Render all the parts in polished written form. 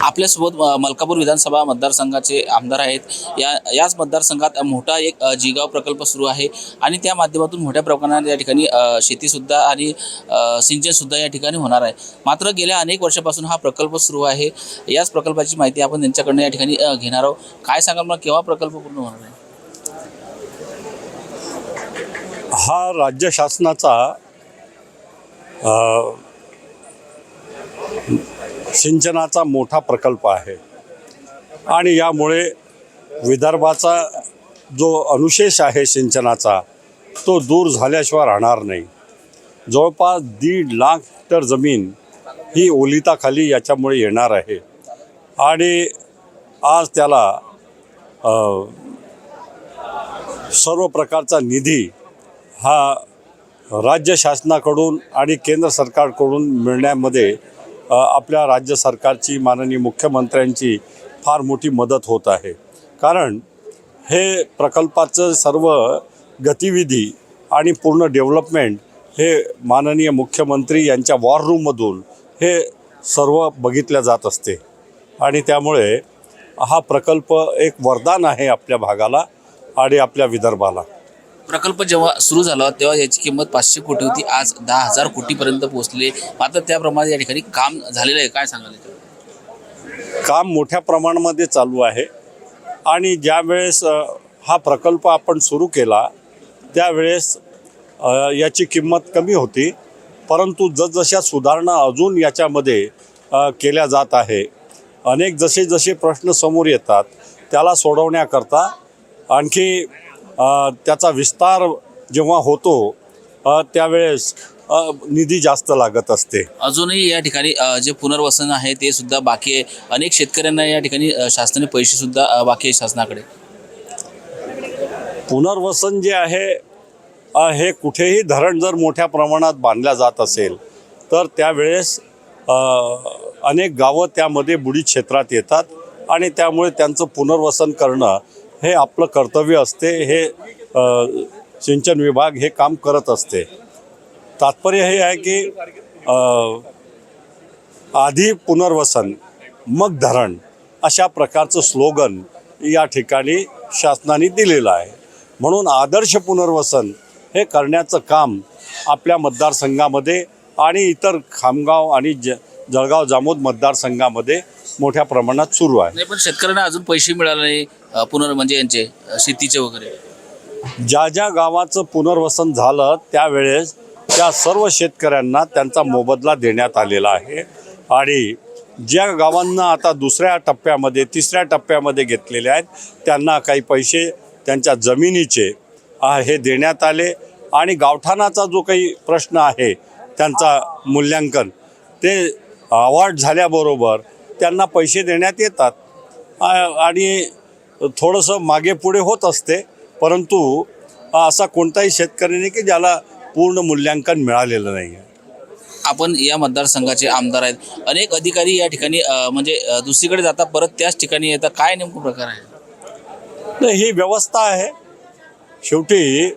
आपल्यासोबत मलकापूर विधानसभा मतदारसंघाचे आमदार आहेत. याच मतदारसंघात मोठा एक जिगाव प्रकल्प सुरू आहे आणि त्या माध्यमातून मोठ्या प्रमाणात या ठिकाणी शेतीसुद्धा आणि सिंचनसुद्धा या ठिकाणी होणार आहे. मात्र गेल्या अनेक वर्षापासून हा प्रकल्प सुरू आहे. याच प्रकल्पाची माहिती आपण त्यांच्याकडनं या ठिकाणी घेणार आहोत. काय सांगाल मग, केव्हा प्रकल्प पूर्ण होणार आहे? हा राज्य शासनाचा सिंचनाचा मोठा प्रकल्प आहे आणि यामुळे विदर्भाचा जो अनुशेष आहे सिंचनाचा तो दूर झाल्याशिवाय राहणार नाही. जवळपास 1.5 लाख हेक्टर जमीन ही ओलिताखाली याच्यामुळे येणार आहे आणि आज त्याला सर्व प्रकारचा निधी हा राज्य शासनाकडून आणि केंद्र सरकारकडून मिळण्यामध्ये आपल्या राज्य सरकारची माननीय मुख्यमंत्र्यांची फार मोठी मदत होत आहे. कारण हे प्रकल्पाचं सर्व गतिविधी आणि पूर्ण डेव्हलपमेंट हे माननीय मुख्यमंत्री यांच्या वॉर रूममधून हे सर्व बघितल्या जात असते आणि त्यामुळे हा प्रकल्प एक वरदान आहे आपल्या भागाला आणि आपल्या विदर्भाला. प्रकल्प जेव्हा सुरू झाला तेव्हा याची किंमत 500 कोटी होती. आज 10,000 कोटीपर्यंत पोहोचले. मात्र त्याप्रमाणे या ठिकाणी काम झालेलं आहे. काय सांगाल? काम मोठ्या प्रमाणामध्ये चालू आहे आणि ज्यावेळेस हा प्रकल्प आपण सुरू केला त्यावेळेस याची किंमत कमी होती, परंतु जसजशा सुधारणा अजून याच्यामध्ये केल्या जात आहे. अनेक जसे प्रश्न समोर येतात त्याला सोडवण्याकरता आणखी त्याचा विस्तार जेव्हा होतो त्यावेळेस निधी जास्त लागत असते. अजूनही या ठिकाणी जे पुनर्वसन आहे ते सुद्धा बाकी आहे. अनेक शेतकऱ्यांना या ठिकाणी शासनाने पैसे सुद्धा बाकी आहे शासनाकडे. पुनर्वसन जे आहे हे कुठेही धरण जर मोठ्या प्रमाणात बांधल्या जात असेल तर त्यावेळेस अनेक गावं त्यामध्ये बुडीत क्षेत्रात येतात आणि त्यामुळे त्यांचं पुनर्वसन करणं हे आपलं कर्तव्य असते. हे सिंचन विभाग हे काम करत असते. तात्पर्य हे आहे की आधी पुनर्वसन मग धरण अशा प्रकारचं स्लोगन या ठिकाणी शासनाने दिलेलं आहे. म्हणून आदर्श पुनर्वसन हे करण्याचं काम आपल्या मतदारसंघामध्ये आणि इतर खामगाव आणि जळगाव जामोद मतदारसंघामध्ये मोठ्या प्रमाणात सुरू आहे. नाही, पण शेतकऱ्यांना अजून पैसे मिळाले नाही म्हणजे यांचे शेतीचे वगैरे. ज्या गावाचं पुनर्वसन झालं त्यावेळेस त्या सर्व शेतकऱ्यांना त्यांचा मोबदला देण्यात आलेला आहे आणि ज्या गावांना आता दुसऱ्या टप्प्यामध्ये तिसऱ्या टप्प्यामध्ये घेतलेले आहेत त्यांना काही पैसे त्यांच्या जमिनीचे हे देण्यात आले आणि गावठाणाचा जो काही प्रश्न आहे त्यांचा मूल्यांकन ते अवॉर्ड झाल्याबरोबर त्यांना पैसे देण्यात येतात आणि थोडंसं मागे पुढे होत असते, परंतु असा कोणताही शेतकरी नाही की ज्याला पूर्ण मूल्यांकन मिळालेलं नाही आहे. आपण या मतदारसंघाचे आमदार आहेत. अनेक अधिकारी या ठिकाणी म्हणजे दुसरीकडे जातात परत त्याच ठिकाणी येतात. काय नेमकं प्रकार आहे? नाही, ही व्यवस्था आहे. शेवटी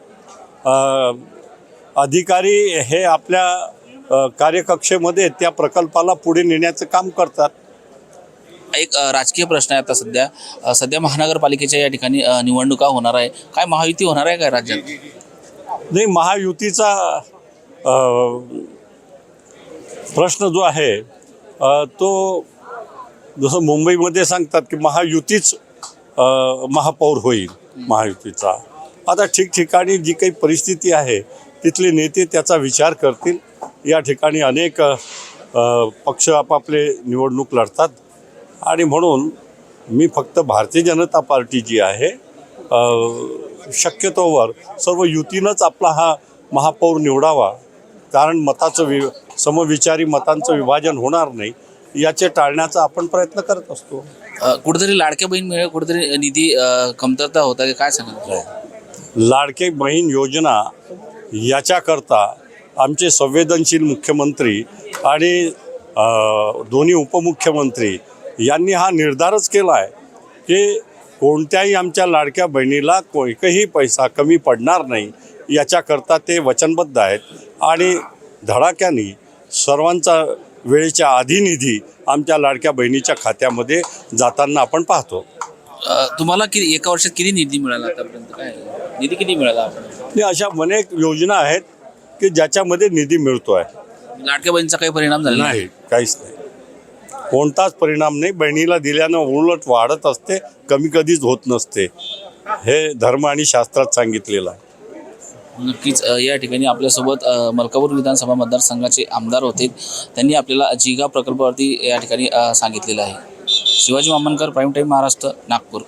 अधिकारी हे आपल्या कार्यकक्षेमध्ये त्या प्रकल्पाला पुढे नेण्याचं काम करतात. एक राजकीय प्रश्न आहे आता सध्या महानगरपालिकेच्या या ठिकाणी निवडणुका होणार आहे. काय महायुती होणार आहे काय राज्यात? नाही, महायुतीचा प्रश्न जो आहे तो जसं मुंबईमध्ये सांगतात की महायुतीच महापौर होईल महायुतीचा. आता ठिकठिकाणी जी काही परिस्थिती आहे तिथले नेते त्याचा विचार करतील. या ठिकाणी अनेक पक्ष आपापले निवडणूक लढतात आणि म्हणून मी फक्त भारतीय जनता पार्टी जी आहे शक्यतोवर सर्व युतीनंच आपला हा महापौर निवडावा, कारण समविचारी मतांचं विभाजन होणार नाही याचे टाळण्याचा आपण प्रयत्न करत असतो. कुठेतरी लाडक्या बहीण मिळेल, कुठेतरी निधी कमतरता होता की काय सांगाल? लाडके बहीण योजना याच्याकरता आमचे संवेदनशील मुख्यमंत्री आणि दोन्ही उपमुख्यमंत्री यांनी हा निर्धारच केला आहे की कोणत्याही आमच्या लाडक्या बहिणीला एकही पैसा कमी पडणार नाही याच्याकरता ते वचनबद्ध आहेत आणि धडाक्याने सर्वांचा वेळेच्या आधी निधी आमच्या लाडक्या बहिणीच्या खात्यामध्ये जाताना आपण पाहतो. तुम्हाला किती एका वर्षात किती निधी मिळाला आतापर्यंत? काय निधी किती मिळाला आपण? आणि अशा अनेक योजना आहेत की ज्याच्यामध्ये निधी मिळतो आहे. लाडक्या बहिणीचा काही परिणाम झाला नाही, काहीच नाही, कोणताच परिणाम नाही. बहिणीला दिल्यानं उलट वाढत असते, कमी कधीच होत नसते. हे धर्म आणि शास्त्रात सांगितलेलं आहे. नक्कीच या ठिकाणी आपल्यासोबत मलकापूर विधानसभा मतदारसंघाचे आमदार होते. त्यांनी आपल्याला जिगाव प्रकल्पावरती या ठिकाणी सांगितलेलं आहे. Shivaji Mamankar, prime time Maharashtra, Nagpur.